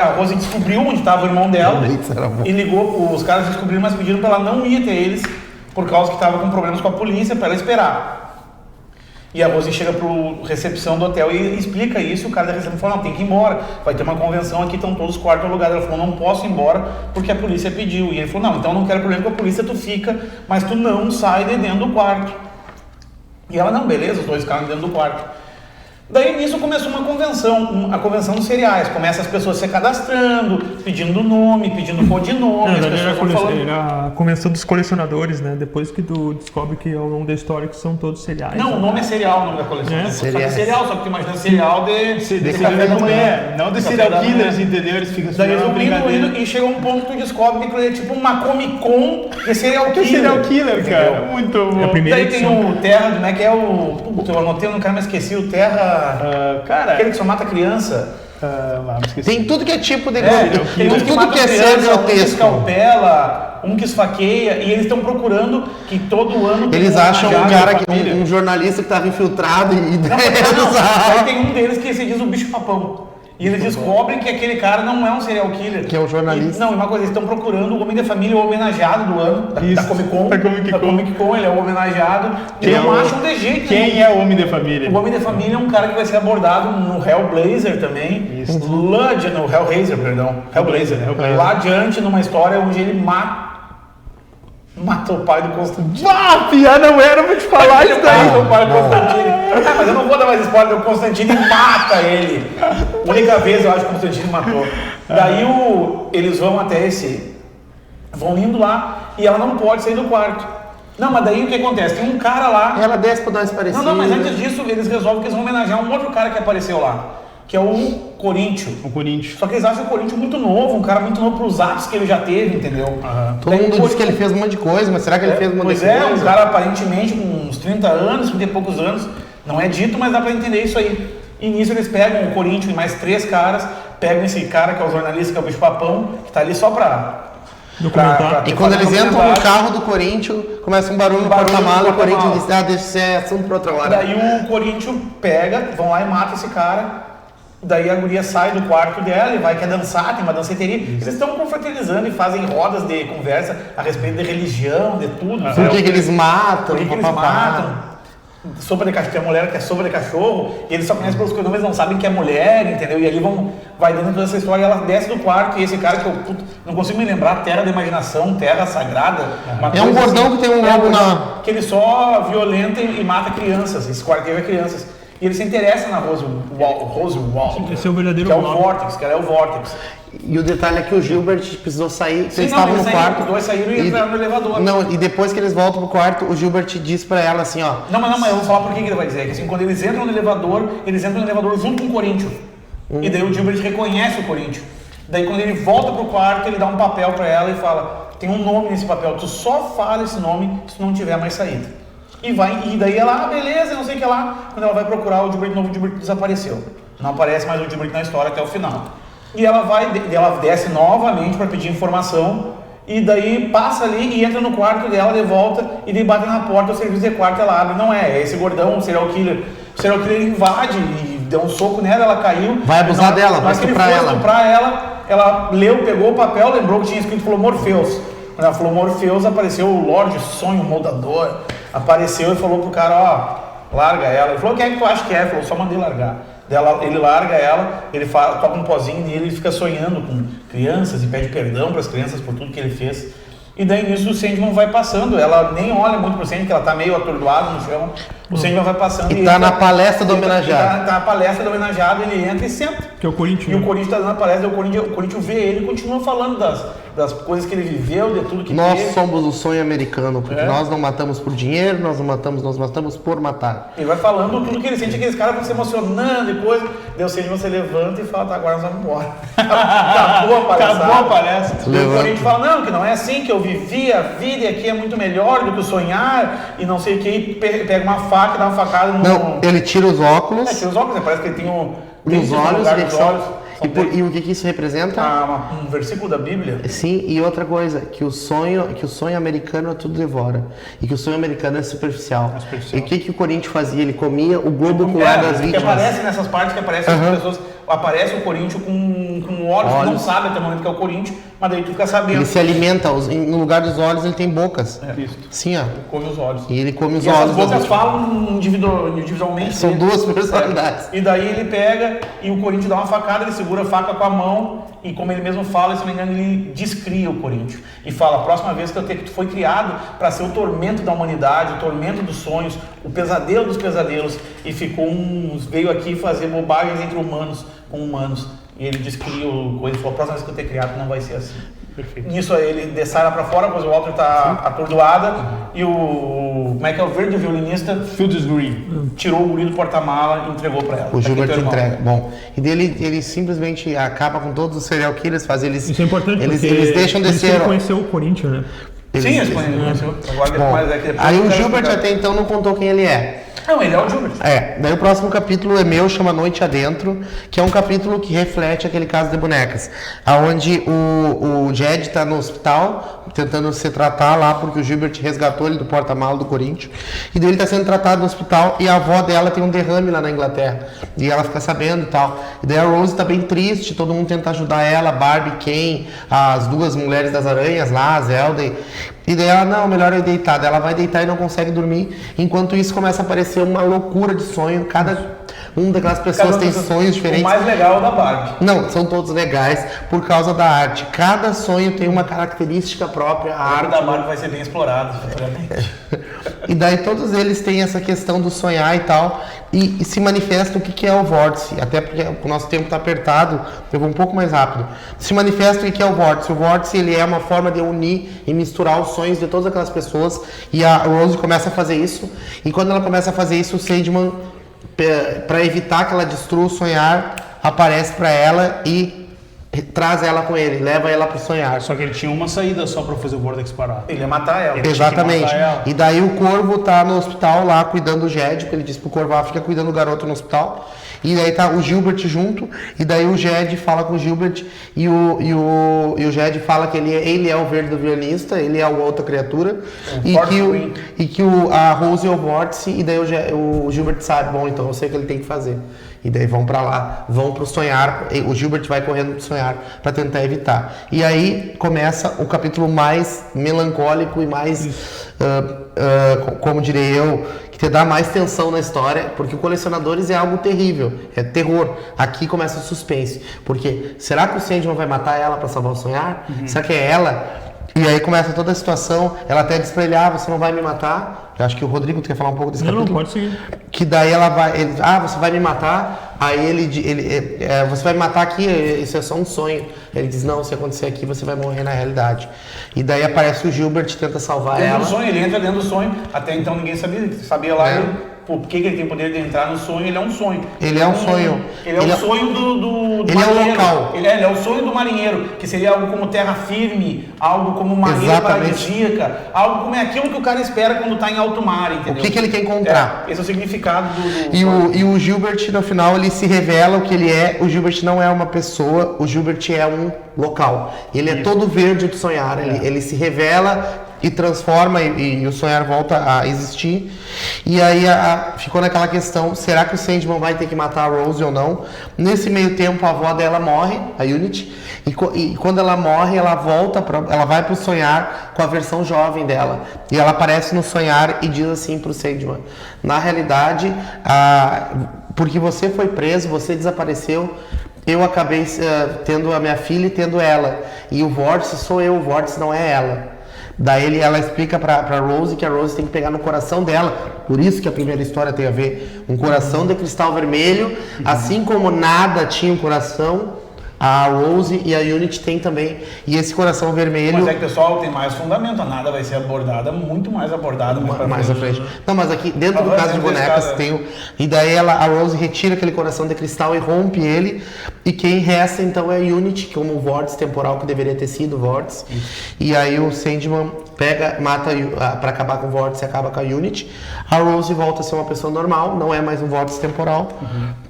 a Rose descobriu onde estava o irmão dela Hotel Bates era bom. e ligou, os caras descobriram, mas pediram para ela não ir até eles por causa que estava com problemas com a polícia, para ela esperar. E a Rose chega pro recepção do hotel e explica isso, o cara da recepção fala, não, tem que ir embora, vai ter uma convenção aqui, estão todos os quartos alugados. Ela falou, não posso ir embora porque a polícia pediu. E ele falou, não, então eu não quero problema com a polícia, tu fica, mas tu não sai de dentro do quarto. E ela, não, beleza, os dois ficaram dentro do quarto. Daí nisso começou uma convenção, a convenção dos cereais. Começa as pessoas se cadastrando, pedindo nome, pedindo codinome. Na As verdade, pessoas vão falando... era a convenção dos colecionadores, né? Depois que tu descobre que ao longo da história que são todos cereais. Não, o nome é cereal, o nome da coleção. É? Só que é cereal, só que tu imagina cereal de café da manhã, não de serial killers, entendeu? Eles ficam Daí eles uma vão indo, brincadeira. indo, e chega um ponto que tu descobre que aquilo é tipo uma Comic Con de serial Que killer. serial killer, cara. Entendeu? Muito bom. É a primeira Daí tem edição. o Terra, como é que é o... Puta, eu anotei no cara, mas esqueci. O Terra... Cara, Aquele que só mata criança. esqueci. Tem tudo que é tipo de Tem um que tudo mata que é ser criança, um que grotesco. escalpela, um que esfaqueia, e eles estão procurando que todo ano... tem Eles um acham um homenagem cara, à família. um jornalista que estava infiltrado e Não, aí tem um deles que se diz o bicho-papão. E eles descobrem que aquele cara não é um serial killer. Que é um jornalista. E uma coisa, eles estão procurando o Homem da Família, o homenageado do ano, da Comic Con. Da Comic Con. Ele é o homenageado. E não acham de jeito Quem nenhum. é o Homem de Família? O Homem da Família é um cara que vai ser abordado no Hellblazer também. Lá no Hellraiser, perdão. Hellblazer. Lá adiante, numa história onde ele matou o pai do Constantine. Ah, Pia, não era pra te falar Ele isso daí. mata o pai do Constantine. Mas eu não vou dar mais spoiler, o Constantine mata ele. Única vez eu acho que o Constantine matou. Daí eles vão até vão indo lá e ela não pode sair do quarto. Não, mas daí o que acontece? Tem um cara lá. Ela desce pra dar uma esparecida. Não, mas antes disso eles resolvem que eles vão homenagear um outro cara que apareceu lá, que é o Corinthians. O Corinthians. Só que eles acham o Corinthians muito novo, um cara muito novo pros atos que ele já teve, entendeu? Todo Daí, mundo pô, diz que ele fez um monte de coisa, mas será que ele fez um monte Pois de é, coisa? um cara aparentemente com uns 30 anos, 30 e poucos anos, não é dito, mas dá pra entender isso aí. E nisso eles pegam o Corinthians e mais 3 caras, pegam esse cara que é o jornalista, que é o bicho papão, que tá ali só pra... Documentar. E quando eles entram no documentário. carro do Corinthians, começa um barulho no barulho no porta-mala e o porta-mala. Corinthians diz, deixa isso é assunto pra outra hora. Daí o Corinthians pega, vão lá e mata esse cara. Daí a guria sai do quarto dela e quer dançar, tem uma danceteria. Eles estão confraternizando e fazem rodas de conversa a respeito de religião, de tudo. Por que eles matam? Por que eles papapá? matam? Sopa de cachorro, tem a mulher que é sopa de cachorro, e eles só conhecem pelos conomes, não sabem que é mulher, entendeu? E ali vai dando toda essa história, e ela desce do quarto, e esse cara que eu não consigo me lembrar, Terra da Imaginação, Terra Sagrada. uma É um coisa gordão assim. que tem um É lobo gordão na... que ele só violenta e mata crianças, esse quarteiro é crianças. E ele se interessa na Rose Wall, Esse é o verdadeiro que é o nome. Vortex, que ela é o Vortex. E o detalhe é que o Gilbert precisou sair, Sim, eles não, estavam eles no saíram, quarto. os dois saíram e entraram no elevador. Não, e depois que eles voltam pro quarto, o Gilbert diz pra ela assim, ó. Não, mas eu vou falar por que ele vai dizer. Que assim, quando eles entram no elevador junto com o Corinthians. E daí o Gilbert reconhece o Corinthians. Daí quando ele volta pro quarto, ele dá um papel pra ela e fala, tem um nome nesse papel, tu só fala esse nome se não tiver mais saída. E daí ela, beleza, não sei o que lá. Quando ela vai procurar o Gilbert novo, o Gilbert desapareceu. Não aparece mais o Gilbert na história até o final. E ela desce novamente para pedir informação. E daí passa ali e entra no quarto dela de volta e daí bate na porta, o serviço de quarto ela abre. Não é esse gordão, o serial killer. O serial killer invade e deu um soco nela, ela caiu. Vai abusar dela, vai Mas que ele estuprar foi ela. estuprar ela leu, pegou o papel, lembrou que tinha escrito, falou Morpheus. Quando ela falou Morpheus, apareceu o Lorde Sonho Moldador. Apareceu e falou pro cara, ó, larga ela. Ele falou, quem é que tu acha que é? Ele falou, só mandei largar. Ele larga ela, ele toca um pozinho nele, ele fica sonhando com crianças e pede perdão para as crianças por tudo que ele fez. E daí nisso o Sandman vai passando, ela nem olha muito pro Sandman, que ela tá meio atordoada no chão. O Sandman vai passando E tá na palestra do ele homenageado. Tá na palestra do homenageado, ele entra e senta. Que é o Corinthians. E o Corinthians tá dando a palestra, o Corinthians vê ele e continua falando das coisas que ele viveu, de tudo que Nós teve. somos o sonho americano, porque É. nós não matamos por dinheiro, nós matamos por matar. Ele vai falando tudo que ele sente, aqueles caras vão se emocionando e coisa. Daí o Sandman você levanta e fala, tá, agora nós vamos embora. Acabou a palestra. Acabou a palestra. O Corinthians fala, não, que não é assim, que eu vivi a vida e aqui é muito melhor do que o sonhar e não sei o que, e pega uma faca e dá uma facada no... Não, ele tira os óculos, Tira os óculos, parece que ele tem um... nos olhos, lugar e dos são- olhos. e o que isso representa? Um versículo da Bíblia. Sim, e outra coisa, que o sonho americano tudo devora. E que o sonho americano é superficial. E o que o Corinthians fazia? Ele comia o globo ocular das Que vítimas. aparece nessas partes que aparecem as pessoas. Aparece o Corinthians com olhos, tu não sabe até o momento que é o Corinthians, mas daí tu fica sabendo. Ele se alimenta, no lugar dos olhos ele tem bocas. Isso. Sim, ó. Come os olhos. E ele come os E essas olhos das bocas vítimas. falam individualmente. São né? duas personalidades. E daí ele pega e o Corinthians dá uma facada, ele segura a faca com a mão e como ele mesmo fala, se não me engano, ele descria o Corinthians. E fala, a próxima vez que tu foi criado para ser o tormento da humanidade, o tormento dos sonhos, o pesadelo dos pesadelos e veio aqui fazer bobagens entre humanos com humanos. E ele descria o coisa e falou, a próxima vez que eu ter criado não vai ser assim. Perfeito. Nisso aí ele sai lá pra fora, pois o Walter tá atordoada e como é que é o verde, o violinista, Fields Green. tirou o guri do porta-mala e entregou pra ela. O Gilbert Aqui, teu irmão. entrega. Bom, e dele ele simplesmente acaba com todos os serial killers, faz eles. Isso é importante eles, porque eles deixam por de isso ser. ele conheceu o Corinthians, né? Sim, eles conheceu. Agora Bom, mais é que depois aí o quero Gilbert explicar. até então não contou quem ele é. Não, ele é o Gilbert. Daí o próximo capítulo é meu, chama Noite Adentro, que é um capítulo que reflete aquele caso de bonecas, aonde o Jed tá no hospital, tentando se tratar lá, porque o Gilbert resgatou ele do porta-malas do Corinthians, e daí ele tá sendo tratado no hospital, e a avó dela tem um derrame lá na Inglaterra, e ela fica sabendo e tal, e daí a Rose tá bem triste, todo mundo tenta ajudar ela, Barbie, Ken, as duas mulheres das aranhas lá, a Zelda, e daí ela, não, melhor é deitada. Ela vai deitar e não consegue dormir. Enquanto isso começa a aparecer uma loucura de sonho. Cada uma daquelas pessoas tem sonhos diferentes. O mais legal é o da Barbie. Não, são todos legais por causa da arte. Cada sonho tem uma característica própria, a A arte arte. da Barbie vai ser bem explorada futuramente. E daí todos eles têm essa questão do sonhar e tal, e se manifesta o que é o vórtice, até porque o nosso tempo está apertado, eu vou um pouco mais rápido. Se manifesta o que é o vórtice. O vórtice ele é uma forma de unir e misturar os sonhos de todas aquelas pessoas, e a Rose começa a fazer isso, e quando ela começa a fazer isso, o Sandman, para evitar que ela destrua o sonhar, aparece para ela e traz ela com ele, leva ela pro sonhar. Só que ele tinha uma saída só pra fazer o Vortex parar. Ele ia matar ela. Ele- Exatamente. tinha que matar ela. E daí o Corvo tá no hospital lá cuidando do Jed, porque ele disse pro Corvo, fica cuidando do garoto no hospital. E daí tá o Gilbert junto, e daí o Jed fala com o Gilbert, e o Jed fala que ele é o verde do violinista, ele é a outra criatura, e que a Rose é o vórtice, e daí o Gilbert sabe, bom, então eu sei o que ele tem que fazer. E daí vão pra lá, vão pro sonhar, o Gilbert vai correndo pro sonhar pra tentar evitar. E aí começa o capítulo mais melancólico e mais, como direi eu, que te dá mais tensão na história, porque o Colecionadores é algo terrível, é terror. Aqui começa o suspense, porque será que o Sandman vai matar ela pra salvar o sonhar? Será que é ela? E aí começa toda a situação, ela até diz pra ele, você não vai me matar? Eu acho que o Rodrigo quer falar um pouco desse capítulo. Não, pode seguir. Que daí ela vai, você vai me matar? Aí você vai me matar aqui, isso é só um sonho. Ele diz, não, se acontecer aqui você vai morrer na realidade. E daí aparece o Gilbert, tenta salvar Dentro ela. do sonho, ele entra dentro do sonho. Até então ninguém sabia lá É. por que ele tem poder de entrar no sonho. Ele é um sonho. Ele é um sonho. Ele é o sonho do ele é o marinheiro. local. Ele é o sonho do marinheiro, que seria algo como terra firme, algo como uma ilha Exatamente. paradisíaca, algo como é aquilo que o cara espera quando está em alto mar, entendeu? O que ele quer encontrar. Esse é o significado do E o Gilbert, no final, ele se revela o que ele é. O Gilbert não é uma pessoa, o Gilbert é um local. Ele é todo verde de sonhar. Ele se revela e transforma e o sonhar volta a existir. E aí ficou naquela questão, será que o Sandman vai ter que matar a Rose ou não? Nesse meio tempo a avó dela morre, a Unity, e quando ela morre ela ela vai pro sonhar com a versão jovem dela, e ela aparece no sonhar e diz assim pro Sandman, na realidade, porque você foi preso, você desapareceu, eu acabei tendo a minha filha e tendo ela, e o vórtice sou eu, o vórtice não é ela. Daí ela explica pra Rose que a Rose tem que pegar no coração dela. Por isso que a primeira história tem a ver. Um coração de cristal vermelho, assim como nada tinha um coração, a Rose e a Unity tem também. E esse coração vermelho... Mas é que, pessoal, tem mais fundamento. A nada vai ser abordada, muito mais abordada. Mais à frente. Não, mas aqui, dentro do caso de bonecas, tem... E daí a Rose retira aquele coração de cristal e rompe ele. E quem resta, então, é a Unity, como o vórtice temporal que deveria ter sido o vórtice. E aí o Sandman pega, mata pra acabar com o vórtice e acaba com a Unity. A Rose volta a ser uma pessoa normal, não é mais um vórtice temporal.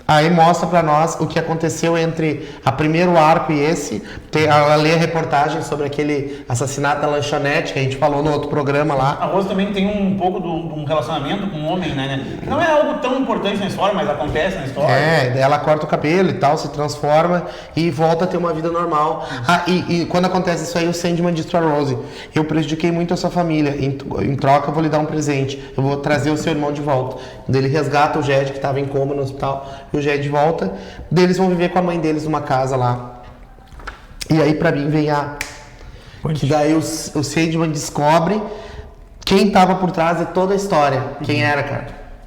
Aí mostra pra nós o que aconteceu entre a primeiro arco e esse. Ela lê a reportagem sobre aquele assassinato da lanchonete que a gente falou no outro programa lá. A Rose também tem um pouco de um relacionamento com um homem, né? Não é algo tão importante na história, mas acontece na história. Daí ela corta o cabelo e tal, se transforma e volta a ter uma vida normal. E quando acontece isso aí, o Sandman diz pra Rose: eu prejudiquei muito a sua família, em troca eu vou lhe dar um presente, eu vou trazer o seu irmão de volta. Daí ele resgata o Jed, que estava em coma no hospital, e o Jed volta. Daí eles vão viver com a mãe deles numa casa lá. E aí pra mim vem que daí o Sandman descobre quem estava por trás de toda a história. Quem era, cara?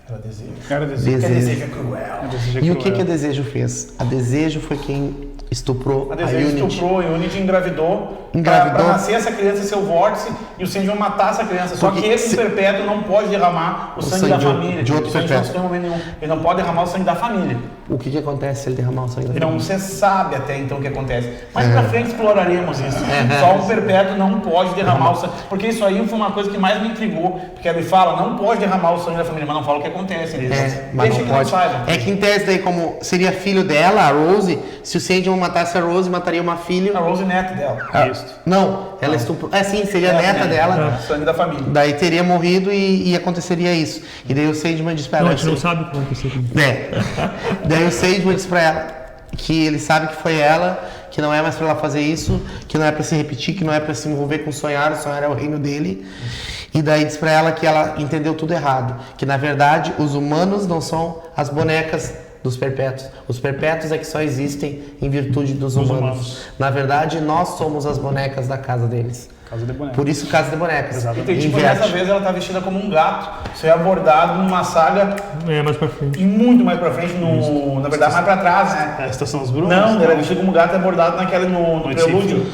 Era Desejo. Era Desejo. Desejo é cruel. E o que a Desejo fez? A Desejo foi quem estuprou A Desejo Unity. estuprou, a Unity engravidou. Pra nascer essa criança, seu vórtice, e o Sandman matar essa criança. Só que esse perpétuo não pode derramar o sangue da família. De outro perpétuo. Ele não pode derramar o sangue da família. O que acontece se ele derramar o sangue da família? Não se sabe até então o que acontece. Mas pra frente exploraremos isso. Só um perpétuo não pode derramar o sangue. Porque isso aí foi uma coisa que mais me intrigou. Porque ele fala, não pode derramar o sangue da família, mas não fala o que acontece. Mas não pode. Não é que em tese daí, como seria filho dela, a Rose, se o Sandman matasse a Rose, mataria uma filha. A Rose neta dela. Isso. Não, ela estuprou. Sim, seria neta dela. Sangue da família. Daí teria morrido e aconteceria isso. E daí o Sandman diz pra ela. Não, a gente não sabe o que aconteceu. Daí o Sandman diz pra ela que ele sabe que foi ela, que não é mais pra ela fazer isso, que não é pra se repetir, que não é pra se envolver com o sonhar é o reino dele. E daí diz pra ela que ela entendeu tudo errado, que na verdade os humanos não são as bonecas dos perpétuos. Os perpétuos é que só existem em virtude dos humanos. Na verdade, nós somos as bonecas da casa deles. Casa de bonecas. Por isso, casa de bonecas. Exatamente. E tipo, dessa vez ela tá vestida como um gato. Isso é abordado numa saga Mais pra frente. e muito mais pra frente, na verdade mais pra trás, né? A Estação das Brumas? Não, ela é vestida como gato, é abordado no prelúdio.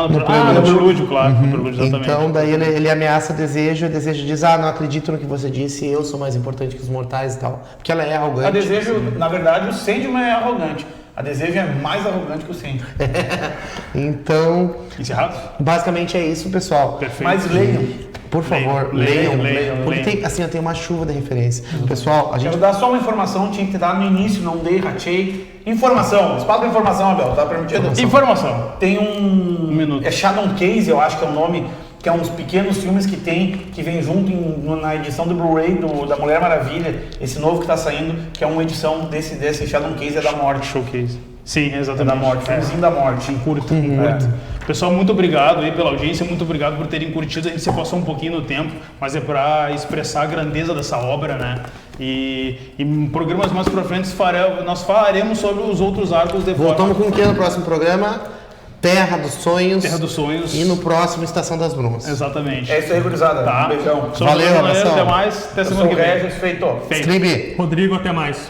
No prelúdio, claro. No prelúdio, exatamente. Então, daí ele ameaça Desejo, e Desejo diz: não acredito no que você disse, eu sou mais importante que os mortais e tal. Porque ela é arrogante. A Desejo, na verdade, o Sandman é arrogante. A Desejo é mais arrogante que o Sandman. Então, Encerrado? basicamente é isso, pessoal. Perfeito. Mas leiam. Por favor, Leiam. Porque tem, assim, tem uma chuva de referência. Pessoal, a gente... Quero dar só uma informação, tinha que ter dado no início, não dei, ratei. Informação, espaço para informação, Abel, tá permitido? Informação. Tem um minuto. É Shadow Case, eu acho que é o nome, que é uns pequenos filmes que vem junto na edição do Blu-ray da Mulher Maravilha, esse novo que tá saindo, que é uma edição desse Shadow Case, é da morte. Showcase. Sim, É exatamente. da morte, filmezinho da morte. Curto. Pessoal, muito obrigado aí pela audiência, muito obrigado por terem curtido. A gente se passou um pouquinho no tempo, mas é para expressar a grandeza dessa obra, né? E em programas mais pra frente nós falaremos sobre os outros arcos de Voltamos com o que no próximo programa? Terra dos Sonhos. Terra dos Sonhos. E no próximo, Estação das Brumas. Exatamente. É isso aí, gurizada. Tá. Um beijão. Valeu, abração. Até mais. Até Eu semana sou que o vem. Regis, feito. Scribe. Rodrigo, até mais.